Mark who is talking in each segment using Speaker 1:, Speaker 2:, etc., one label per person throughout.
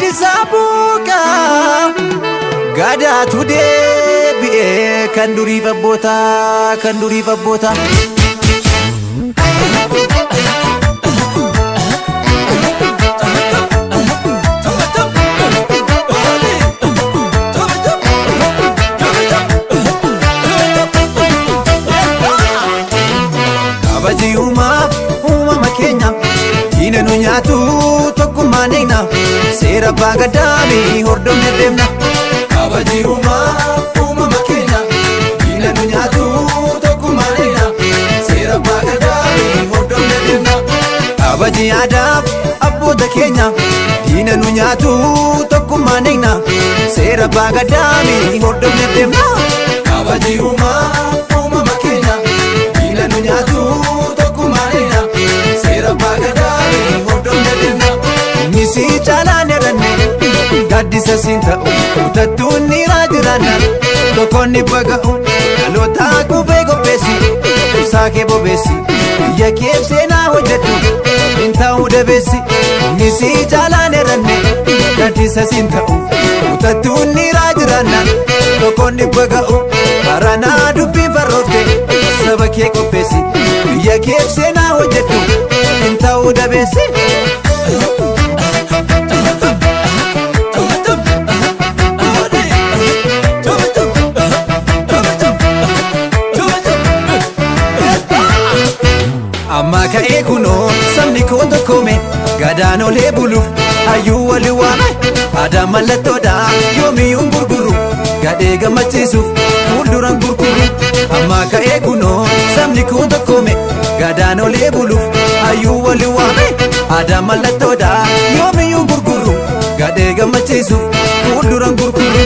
Speaker 1: Gadisabuka Gada today be kan duri babota Kabaji uma Kenya Ina nu nyaatu tokkummaa neegna seera baagadaami hordofne deemna Kabaji uumama keenya Ina nu nyaatu tokkummaa neegna seera baagadaami hordofne deemna Kabaji aadaaf abboota keenya Ina nu nyaatu tokkummaa neegna seera baagadaami hordofne deemna Kabaji uumama keenya Ina nu nyaatu tokkummaa neegna seera baagadaami hordofne deemna Nisi caalaa ranne gaddisa siin ta'u utattuun dhiiraa jiraanna tokkonni baga'u dhaloota qubee qopheessi ibsaa kee bobeessi biyya kee seenaa hojjedhu hin ta'u dabeessi Nisi caalaa ranne gaddisa siin ta'u utattuun dhiiraa jiraanna tokkonni baga'u haranaa dubbii farroofte saba kee qopheessi biyya kee seenaa hojjedhu hin ta'u dabeessi Amma ka'ee kunoo sabni koo tokkoome gadaan olee buluuf hayyuu wali waame aadaa mallattoodha yoomiyyuu gurguru gadhee gammachiisuuf fuulduran gurguru Amma ka'ee kunoo sabni koo tokkoome gadaan olee buluuf hayyuu wali waame aadaa mallattoodha yoomiyyuu gurguru gadhee gammachiisuuf fuulduran gurguru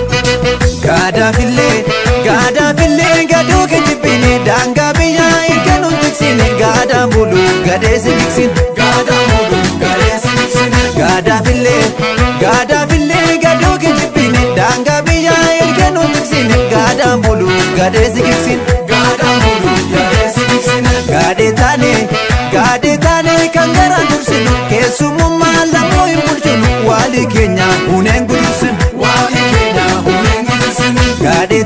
Speaker 1: Gaadaafillee gadoo kejibbine daangaa biyyaa irkanuun tiksine gaadaan bulu gadee si tiksine Gaadaafillee gadoo kejibbine daangaa biyyaa irkanuun tiksine gaadaan bulu gadee si tiksine Gaadee taane kan garaan dursinu keessummaa lamoo hin bulchinu walii keenya huneen gudursinu Gaadee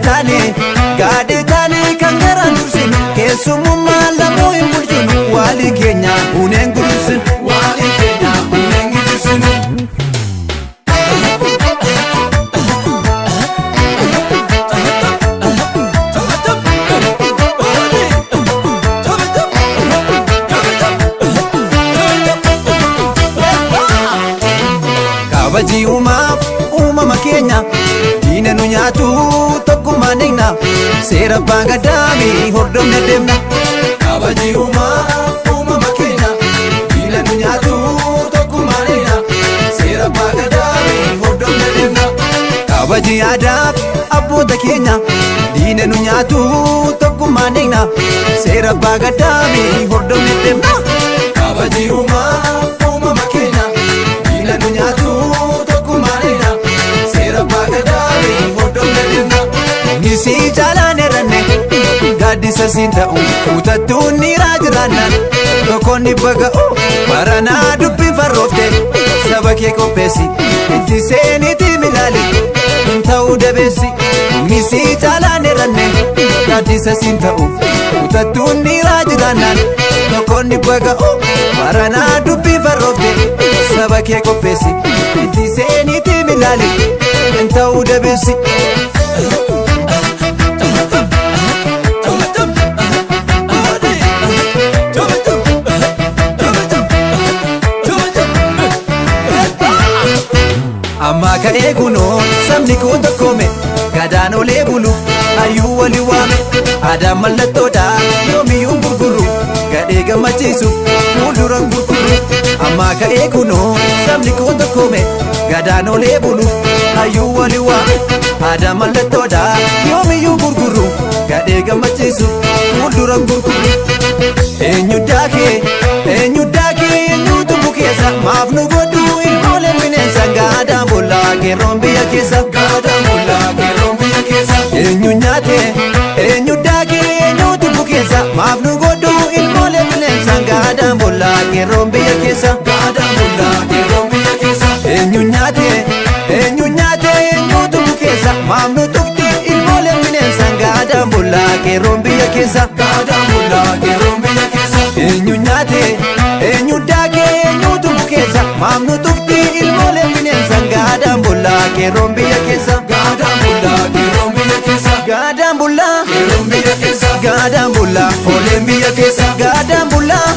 Speaker 1: taane kan garaan dursinu keessummaa lamoo hin bulchinu walii keenya huneen gudursinu Kabaji uumama keenya Ina nu nyaatu tokkummaa neegna seera baagadaami hordofne deemna Kabaji uumama keenya Ina nu nyaatu tokkummaa neegna seera baagadaami hordofne deemna Kabaji aadaaf abboota keenya Ina nu nyaatu tokkummaa neegna seera baagadaami hordofne deemna Kabaji uumama keenya Ina nu nyaatu tokkummaa neegna seera baagadaami hordofne deemna Nisi caalaa ranne gaddisa siin ta'u utattuun dhiiraa jiraannan tokkonni baga'u baranaa dubbii farroofte saba kee qopheessi itti seeniiti milaali hin ta'u dabeessi Nisi caalaa ranne gaddisa siin ta'u utattuun dhiiraa jiraannan tokkonni baga'u baranaa dubbii farroofte saba kee qopheessi itti seeniiti milaali hin ta'u dabeessi Amma ka'ee kunoo sabni koo tokkoome gadaan olee buluuf hayyuu wali waame aadaa mallattoodha yoomiyyuu gurguru gadhee gammachiisuuf fuulduran gurguru Amma ka'ee kunoo sabni koo tokkoome gadaan olee buluuf hayyuu wali waame aadaa mallattoodha yoomiyyuu gurguru gadhee gammachiisuuf fuulduran gurguru Eenyu daakee eenyutu bukeessa maaf nu godhu ilmoolee bineensa gaadaan bollaa qeerroon biyya keessa Eenyu nyaatee eenyu daakee eenyutu bukeessa maaf nu godhu ilmoolee bineensa gaadaan bollaa qeerroon biyya keessa Eenyu nyaatee bullaa qeerroon biyya keessa.
Speaker 2: Gaadaan bullaa qeerroon biyya keessa.
Speaker 1: Eenyu nyaate eenyu daakee eenyutu bukeessa maamnu tufti ilmoolee bineensa. Gaadaan bullaa qeerroon biyya keessa.
Speaker 2: Gaadaan bullaa qeerroon biyya keessa.
Speaker 1: Gaadaan bullaa
Speaker 2: qeerroon biyya keessa.
Speaker 1: Gaadaan bullaa
Speaker 2: Fooleen biyya keessa.
Speaker 1: Gaadaan bullaa